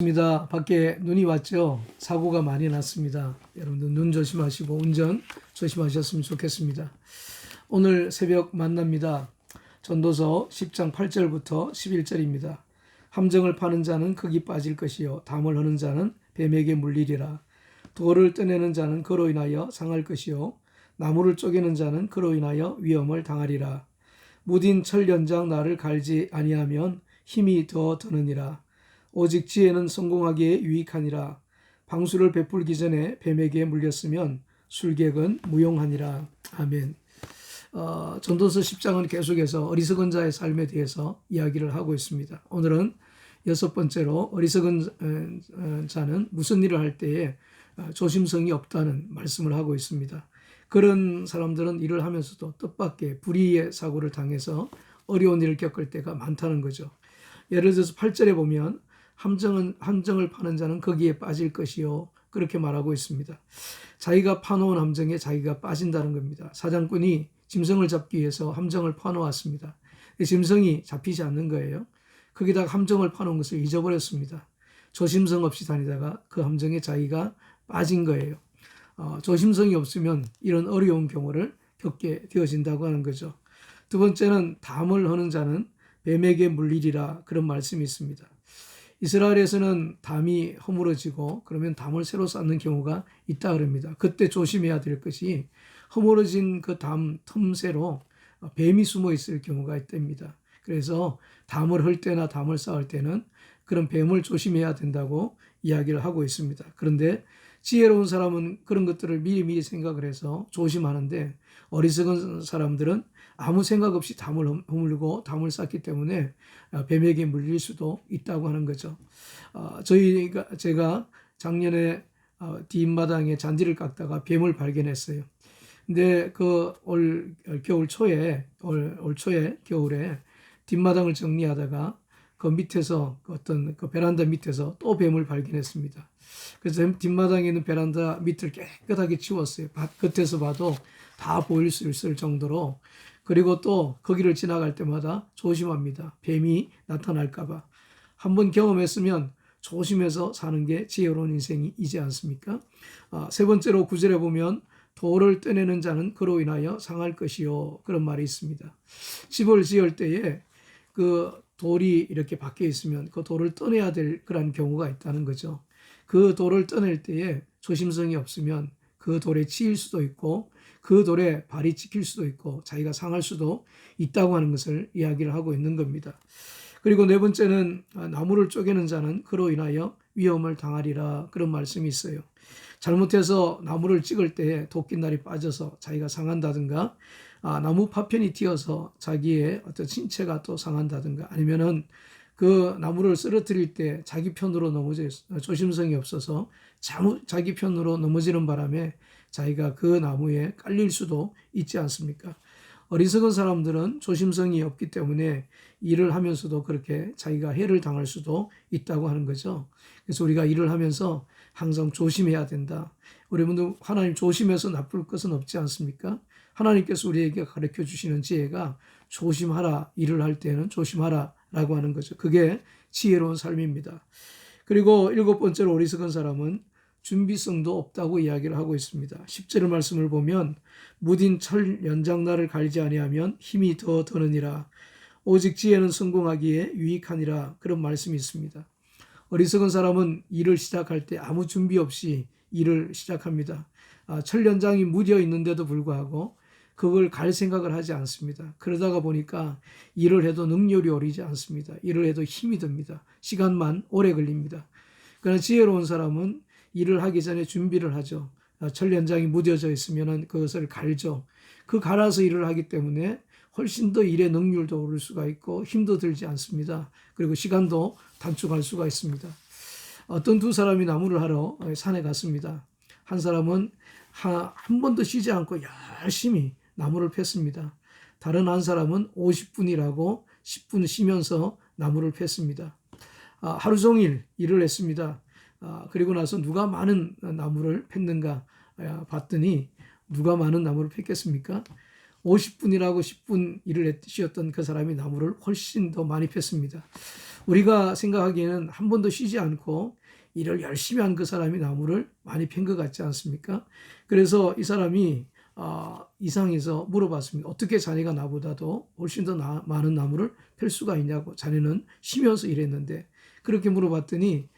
입니다. 밖에 눈이 왔죠. 사고가 많이 났습니다. 여러분들 눈 조심하시고 운전 조심하셨으면 좋겠습니다. 오늘 새벽 만납니다. 전도서 10장 8절부터 11절입니다. 함정을 파는 자는 극이 빠질 것이요 담을 허는 자는 뱀에게 물리리라. 돌을 떠내는 자는 그로 인하여 상할 것이요 나무를 쪼개는 자는 그로 인하여 위험을 당하리라. 무딘 철 연장 나를 갈지 아니하면 힘이 더 드느니라. 오직 지혜는 성공하기에 유익하니라. 방수를 베풀기 전에 뱀에게 물렸으면 술객은 무용하니라. 아멘. 전도서 10장은 계속해서 어리석은 자의 삶에 대해서 이야기를 하고 있습니다. 오늘은 여섯 번째로 어리석은 자는 무슨 일을 할 때에 조심성이 없다는 말씀을 하고 있습니다. 그런 사람들은 일을 하면서도 뜻밖의 불의의 사고를 당해서 어려운 일을 겪을 때가 많다는 거죠. 예를 들어서 8절에 보면 함정을 파는 자는 거기에 빠질 것이요 그렇게 말하고 있습니다. 자기가 파놓은 함정에 자기가 빠진다는 겁니다. 사장꾼이 짐승을 잡기 위해서 함정을 파놓았습니다. 짐승이 잡히지 않는 거예요. 거기다가 함정을 파놓은 것을 잊어버렸습니다. 조심성 없이 다니다가 그 함정에 자기가 빠진 거예요. 조심성이 없으면 이런 어려운 경우를 겪게 되어진다고 하는 거죠. 두 번째는 담을 허는 자는 뱀에게 물리리라, 그런 말씀이 있습니다. 이스라엘에서는 담이 허물어지고 그러면 담을 새로 쌓는 경우가 있다 그럽니다. 그때 조심해야 될 것이 허물어진 그 담 틈새로 뱀이 숨어 있을 경우가 있답니다. 그래서 담을 헐 때나 담을 쌓을 때는 그런 뱀을 조심해야 된다고 이야기를 하고 있습니다. 그런데 지혜로운 사람은 그런 것들을 미리 생각을 해서 조심하는데, 어리석은 사람들은 아무 생각 없이 담을 허물고 담을 쌓기 때문에 뱀에게 물릴 수도 있다고 하는 거죠. 제가 작년에 뒷마당에 잔디를 깎다가 뱀을 발견했어요. 근데 올 초에 겨울에 뒷마당을 정리하다가 그 밑에서 어떤 그 베란다 밑에서 또 뱀을 발견했습니다. 그래서 뒷마당에 있는 베란다 밑을 깨끗하게 치웠어요. 겉에서 봐도 다 보일 수 있을 정도로. 그리고 또 거기를 지나갈 때마다 조심합니다. 뱀이 나타날까봐. 한번 경험했으면 조심해서 사는 게 지혜로운 인생이지 않습니까? 세 번째로 9절에 보면 돌을 떠내는 자는 그로 인하여 상할 것이요, 그런 말이 있습니다. 집을 지을 때에 그 돌이 이렇게 박혀 있으면 그 돌을 떠내야 될 그런 경우가 있다는 거죠. 그 돌을 떠낼 때에 조심성이 없으면 그 돌에 치일 수도 있고 그 돌에 발이 찍힐 수도 있고 자기가 상할 수도 있다고 하는 것을 이야기를 하고 있는 겁니다. 그리고 네 번째는 나무를 쪼개는 자는 그로 인하여 위험을 당하리라, 그런 말씀이 있어요. 잘못해서 나무를 찍을 때 도끼날이 빠져서 자기가 상한다든가, 나무 파편이 튀어서 자기의 어떤 신체가 또 상한다든가, 아니면은 그 나무를 쓰러뜨릴 때 자기 편으로 조심성이 없어서 자기 편으로 넘어지는 바람에 자기가 그 나무에 깔릴 수도 있지 않습니까? 어리석은 사람들은 조심성이 없기 때문에 일을 하면서도 그렇게 자기가 해를 당할 수도 있다고 하는 거죠. 그래서 우리가 일을 하면서 항상 조심해야 된다. 우리분들 하나님 조심해서 나쁠 것은 없지 않습니까? 하나님께서 우리에게 가르쳐 주시는 지혜가 조심하라, 일을 할 때는 조심하라 라고 하는 거죠. 그게 지혜로운 삶입니다. 그리고 일곱 번째로 어리석은 사람은 준비성도 없다고 이야기를 하고 있습니다. 10절 말씀을 보면 무딘 철 연장날을 갈지 아니하면 힘이 더 드느니라. 오직 지혜는 성공하기에 유익하니라, 그런 말씀이 있습니다. 어리석은 사람은 일을 시작할 때 아무 준비 없이 일을 시작합니다. 철 연장이 무뎌 있는데도 불구하고 그걸 갈 생각을 하지 않습니다. 그러다가 보니까 일을 해도 능률이 오르지 않습니다. 일을 해도 힘이 듭니다. 시간만 오래 걸립니다. 그러나 지혜로운 사람은 일을 하기 전에 준비를 하죠. 철 연장이 무뎌져 있으면 그것을 갈죠. 그 갈아서 일을 하기 때문에 훨씬 더 일의 능률도 오를 수가 있고 힘도 들지 않습니다. 그리고 시간도 단축할 수가 있습니다. 어떤 두 사람이 나무를 하러 산에 갔습니다. 한 사람은 한 번도 쉬지 않고 열심히 나무를 팼습니다. 다른 한 사람은 50분이라고 10분 쉬면서 나무를 팼습니다. 하루 종일 일을 했습니다. 그리고 나서 누가 많은 나무를 팼는가 봤더니 누가 많은 나무를 팼겠습니까? 50분이라고 10분 일을 쉬었던 그 사람이 나무를 훨씬 더 많이 폈습니다. 우리가 생각하기에는 한 번도 쉬지 않고 일을 열심히 한 그 사람이 나무를 많이 팬 것 같지 않습니까? 그래서 이 사람이 이상해서 물어봤습니다. 어떻게 자네가 나보다도 훨씬 더 많은 나무를 펼 수가 있냐고. 자네는 쉬면서 일했는데. 그렇게 물어봤더니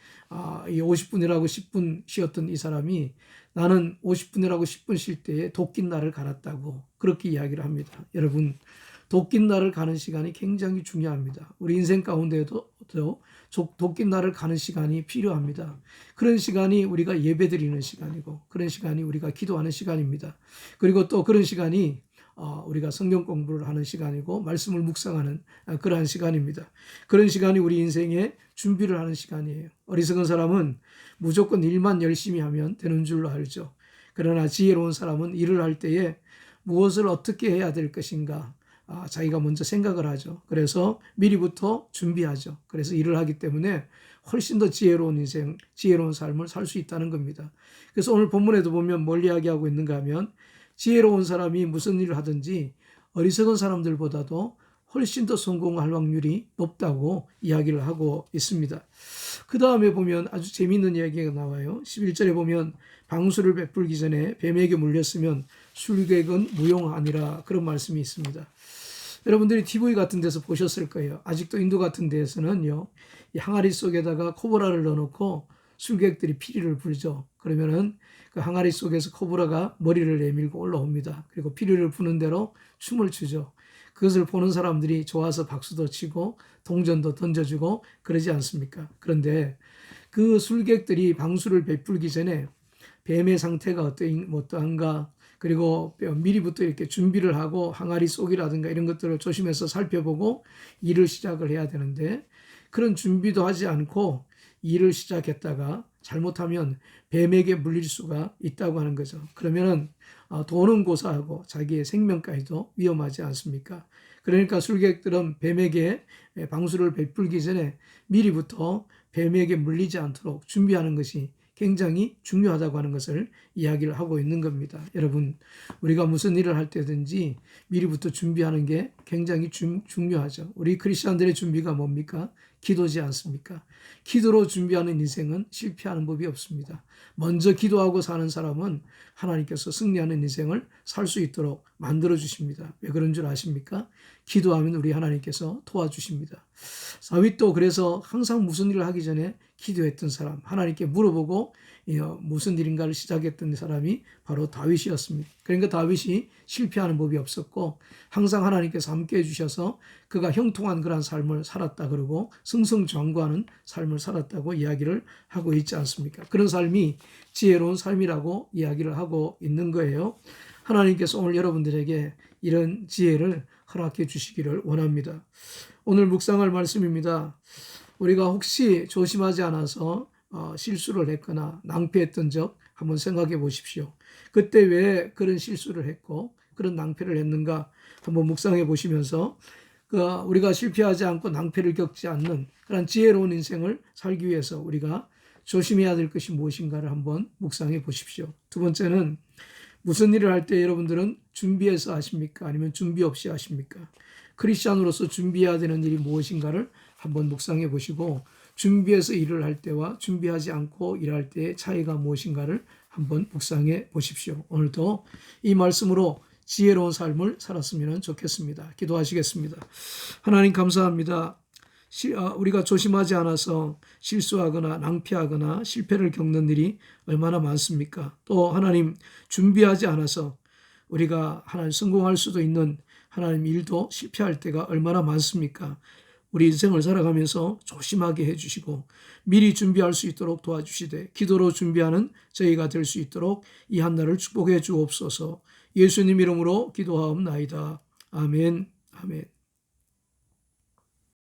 이 50분 일하고 10분 쉬었던 이 사람이 나는 50분 일하고 10분 쉴 때에 도끼 날을 갈았다고 그렇게 이야기를 합니다. 여러분, 도끼 날을 가는 시간이 굉장히 중요합니다. 우리 인생 가운데도 도끼 날을 가는 시간이 필요합니다. 그런 시간이 우리가 예배드리는 시간이고 그런 시간이 우리가 기도하는 시간입니다. 그리고 또 그런 시간이 우리가 성경 공부를 하는 시간이고 말씀을 묵상하는 그러한 시간입니다. 그런 시간이 우리 인생의 준비를 하는 시간이에요. 어리석은 사람은 무조건 일만 열심히 하면 되는 줄로 알죠. 그러나 지혜로운 사람은 일을 할 때에 무엇을 어떻게 해야 될 것인가 자기가 먼저 생각을 하죠. 그래서 미리부터 준비하죠. 그래서 일을 하기 때문에 훨씬 더 지혜로운 인생, 지혜로운 삶을 살 수 있다는 겁니다. 그래서 오늘 본문에도 보면 뭘 이야기하고 있는가 하면 지혜로운 사람이 무슨 일을 하든지 어리석은 사람들보다도 훨씬 더 성공할 확률이 높다고 이야기를 하고 있습니다. 그 다음에 보면 아주 재미있는 이야기가 나와요. 11절에 보면 방수를 베풀기 전에 뱀에게 물렸으면 술객은 무용하니라 그런 말씀이 있습니다. 여러분들이 TV 같은 데서 보셨을 거예요. 아직도 인도 같은 데에서는요, 이 항아리 속에다가 코브라를 넣어놓고 술객들이 피리를 불죠. 그러면은 그 항아리 속에서 코브라가 머리를 내밀고 올라옵니다. 그리고 피리를 부는 대로 춤을 추죠. 그것을 보는 사람들이 좋아서 박수도 치고 동전도 던져주고 그러지 않습니까? 그런데 그 술객들이 방수를 베풀기 전에 뱀의 상태가 어떠한가, 그리고 미리부터 이렇게 준비를 하고 항아리 속이라든가 이런 것들을 조심해서 살펴보고 일을 시작을 해야 되는데 그런 준비도 하지 않고 일을 시작했다가 잘못하면 뱀에게 물릴 수가 있다고 하는 거죠. 그러면은 돈은 고사하고 자기의 생명까지도 위험하지 않습니까? 그러니까 술객들은 뱀에게 방수를 베풀기 전에 미리부터 뱀에게 물리지 않도록 준비하는 것이 굉장히 중요하다고 하는 것을 이야기를 하고 있는 겁니다. 여러분, 우리가 무슨 일을 할 때든지 미리부터 준비하는 게 굉장히 중요하죠. 우리 크리스천들의 준비가 뭡니까? 기도지 않습니까? 기도로 준비하는 인생은 실패하는 법이 없습니다. 먼저 기도하고 사는 사람은 하나님께서 승리하는 인생을 살 수 있도록 만들어 주십니다. 왜 그런 줄 아십니까? 기도하면 우리 하나님께서 도와주십니다. 다윗도 그래서 항상 무슨 일을 하기 전에 기도했던 사람, 하나님께 물어보고 무슨 일인가를 시작했던 사람이 바로 다윗이었습니다. 그러니까 다윗이 실패하는 법이 없었고 항상 하나님께서 함께 해주셔서 그가 형통한 그런 삶을 살았다 그러고 승승장구하는 삶을 살았다고 이야기를 하고 있지 않습니까? 그런 삶이 지혜로운 삶이라고 이야기를 하고 있는 거예요. 하나님께서 오늘 여러분들에게 이런 지혜를 허락해 주시기를 원합니다. 오늘 묵상할 말씀입니다. 우리가 혹시 조심하지 않아서 실수를 했거나 낭패했던 적 한번 생각해 보십시오. 그때 왜 그런 실수를 했고 그런 낭패를 했는가 한번 묵상해 보시면서 우리가 실패하지 않고 낭패를 겪지 않는 그런 지혜로운 인생을 살기 위해서 우리가 조심해야 될 것이 무엇인가를 한번 묵상해 보십시오. 두 번째는 무슨 일을 할 때 여러분들은 준비해서 하십니까? 아니면 준비 없이 하십니까? 크리스찬으로서 준비해야 되는 일이 무엇인가를 한번 묵상해 보시고 준비해서 일을 할 때와 준비하지 않고 일할 때의 차이가 무엇인가를 한번 묵상해 보십시오. 오늘도 이 말씀으로 지혜로운 삶을 살았으면 좋겠습니다. 기도하시겠습니다. 하나님 감사합니다. 우리가 조심하지 않아서 실수하거나 낭패하거나 실패를 겪는 일이 얼마나 많습니까? 또 하나님 준비하지 않아서 우리가 하나님 성공할 수도 있는 하나님 일도 실패할 때가 얼마나 많습니까? 우리 인생을 살아가면서 조심하게 해주시고 미리 준비할 수 있도록 도와주시되 기도로 준비하는 저희가 될 수 있도록 이 한날을 축복해 주옵소서. 예수님 이름으로 기도하옵나이다. 아멘. 아멘.